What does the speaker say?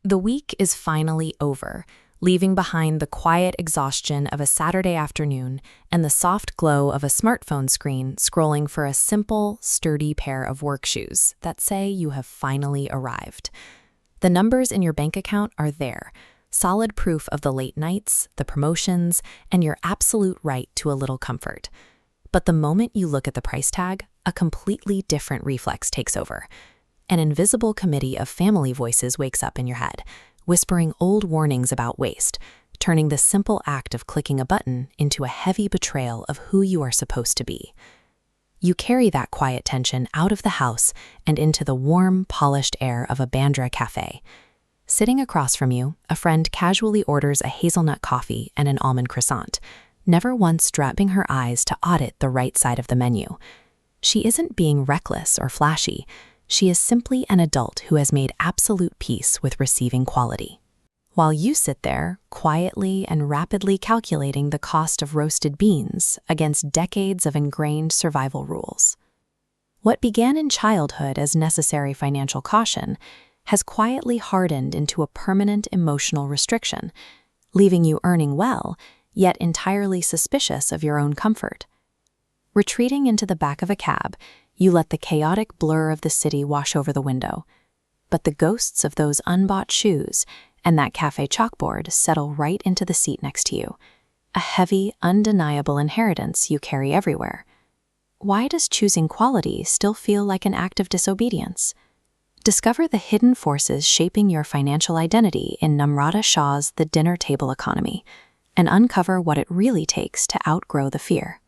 The week is finally over, leaving behind the quiet exhaustion of a Saturday afternoon and the soft glow of a smartphone screen scrolling for a simple, sturdy pair of work shoes that say you have finally arrived. The numbers in your bank account are there, solid proof of the late nights, the promotions, and your absolute right to a little comfort. But the moment you look at the price tag, a completely different reflex takes over. An invisible committee of family voices wakes up in your head, whispering old warnings about waste, turning the simple act of clicking a button into a heavy betrayal of who you are supposed to be. You carry that quiet tension out of the house and into the warm, polished air of a Bandra cafe. Sitting across from you, a friend casually orders a hazelnut coffee and an almond croissant, never once dropping her eyes to audit the right side of the menu. She isn't being reckless or flashy. She is simply an adult who has made absolute peace with receiving quality. While you sit there, quietly and rapidly calculating the cost of roasted beans against decades of ingrained survival rules. What began in childhood as necessary financial caution has quietly hardened into a permanent emotional restriction, leaving you earning well, yet entirely suspicious of your own comfort. Retreating into the back of a cab, you let the chaotic blur of the city wash over the window. But the ghosts of those unbought shoes and that cafe chalkboard settle right into the seat next to you, a heavy, undeniable inheritance you carry everywhere. Why does choosing quality still feel like an act of disobedience? Discover the hidden forces shaping your financial identity in Namrata Shah's The Dinner Table Economy, and uncover what it really takes to outgrow the fear.